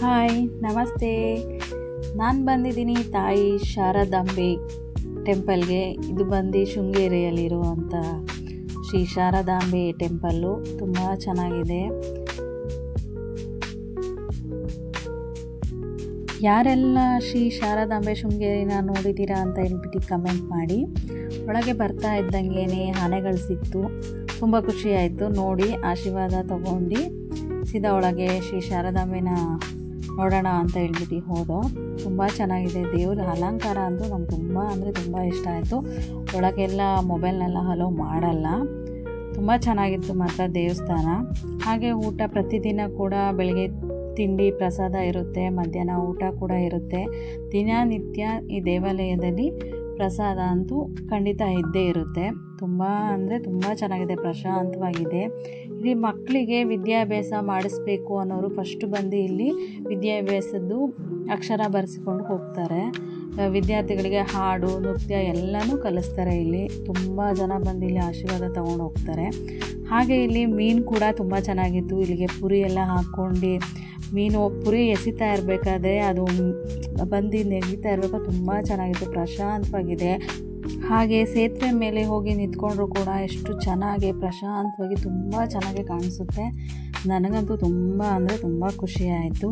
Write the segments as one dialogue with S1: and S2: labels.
S1: Hi ನಮಸ್ತೆ. ನಾನು ಬಂದಿದ್ದೀನಿ ತಾಯಿ ಶಾರದಾಂಬೆ ಟೆಂಪಲ್ಗೆ. ಇದು ಬಂದು ಶೃಂಗೇರಿಯಲ್ಲಿರುವಂಥ ಶ್ರೀ ಶಾರದಾಂಬೆ ಟೆಂಪಲ್ಲು. ತುಂಬ ಚೆನ್ನಾಗಿದೆ. ಯಾರೆಲ್ಲ ಶ್ರೀ ಶಾರದಾಂಬೆ ಶೃಂಗೇರಿನ ನೋಡಿದ್ದೀರಾ ಅಂತ ಹೇಳ್ಬಿಟ್ಟು ಕಮೆಂಟ್ ಮಾಡಿ. ಒಳಗೆ ಬರ್ತಾ ಇದ್ದಂಗೆ ಆನೆಗಳು ಸಿಕ್ತು. ತುಂಬ ಖುಷಿಯಾಯಿತು ನೋಡಿ. ಆಶೀರ್ವಾದ ತಗೊಂಡು ಸೀದಾ ಒಳಗೆ ಶ್ರೀ ಶಾರದಾಂಬೆನ ನೋಡೋಣ ಅಂತ ಹೇಳ್ಬಿಟ್ಟು ಹೋದೋ. ತುಂಬ ಚೆನ್ನಾಗಿದೆ. ದೇವ್ರ ಅಲಂಕಾರ ಅಂತೂ ನಮ್ಗೆ ತುಂಬ ಇಷ್ಟ ಆಯಿತು. ಒಳಗೆಲ್ಲ ಮೊಬೈಲ್ನೆಲ್ಲ ಅಲೋ ಮಾಡಲ್ಲ. ತುಂಬ ಚೆನ್ನಾಗಿತ್ತು ಮಾತ್ರ ದೇವಸ್ಥಾನ. ಹಾಗೆ ಊಟ ಪ್ರತಿದಿನ ಕೂಡ ಬೆಳಗ್ಗೆ ತಿಂಡಿ ಪ್ರಸಾದ ಇರುತ್ತೆ, ಮಧ್ಯಾಹ್ನ ಊಟ ಕೂಡ ಇರುತ್ತೆ. ದಿನನಿತ್ಯ ಈ ದೇವಾಲಯದಲ್ಲಿ ಪ್ರಸಾದ ಅಂತೂ ಖಂಡಿತ ಇದ್ದೇ ಇರುತ್ತೆ. ತುಂಬ ಚೆನ್ನಾಗಿದೆ, ಪ್ರಶಾಂತವಾಗಿದೆ. ಇಲ್ಲಿ ಮಕ್ಕಳಿಗೆ ವಿದ್ಯಾಭ್ಯಾಸ ಮಾಡಿಸ್ಬೇಕು ಅನ್ನೋರು ಫಸ್ಟು ಬಂದು ಇಲ್ಲಿ ವಿದ್ಯಾಭ್ಯಾಸದ್ದು ಅಕ್ಷರ ಬರೆಸಿಕೊಂಡು ಹೋಗ್ತಾರೆ. ವಿದ್ಯಾರ್ಥಿಗಳಿಗೆ ಹಾಡು ನೃತ್ಯ ಎಲ್ಲನೂ ಕಲಿಸ್ತಾರೆ. ಇಲ್ಲಿ ತುಂಬ ಜನ ಬಂದು ಇಲ್ಲಿ ಆಶೀರ್ವಾದ ತೊಗೊಂಡು ಹೋಗ್ತಾರೆ. ಹಾಗೆ ಇಲ್ಲಿ ಮೀನು ಕೂಡ ತುಂಬ ಚೆನ್ನಾಗಿತ್ತು. ಇಲ್ಲಿಗೆ ಪುರಿ ಎಲ್ಲ ಹಾಕ್ಕೊಂಡು ಪುರಿ ಎಸಿತಾ ಇರಬೇಕಾದ್ರೆ ಅದು ಬಂದು ನೆಗೀತಾ ಇರಬೇಕು. ತುಂಬ ಚೆನ್ನಾಗಿತ್ತು, ಪ್ರಶಾಂತವಾಗಿದೆ. ಹಾಗೆ ಸೇತುವೆ ಮೇಲೆ ಹೋಗಿ ನಿಂತ್ಕೊಂಡ್ರು ಕೂಡ ಎಷ್ಟು ಚೆನ್ನಾಗಿ ಪ್ರಶಾಂತವಾಗಿ ತುಂಬ ಚೆನ್ನಾಗಿ ಕಾಣಿಸುತ್ತೆ. ನನಗಂತೂ ತುಂಬ ಖುಷಿಯಾಯಿತು.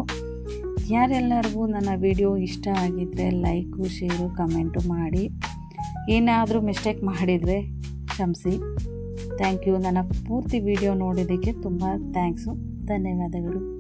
S1: ಯಾರೆಲ್ಲರಿಗೂ ನನ್ನ ವಿಡಿಯೋ ಇಷ್ಟ ಆಗಿದ್ದರೆ ಲೈಕು, ಶೇರು, ಕಮೆಂಟು ಮಾಡಿ. ಏನಾದರೂ ಮಿಸ್ಟೇಕ್ ಮಾಡಿದರೆ ಕ್ಷಮಿಸಿ. Thank you. ನನ್ನ ಪೂರ್ತಿ ವಿಡಿಯೋ ನೋಡಿದ್ದಕ್ಕೆ ತುಂಬ ಥ್ಯಾಂಕ್ಸು. ಧನ್ಯವಾದಗಳು.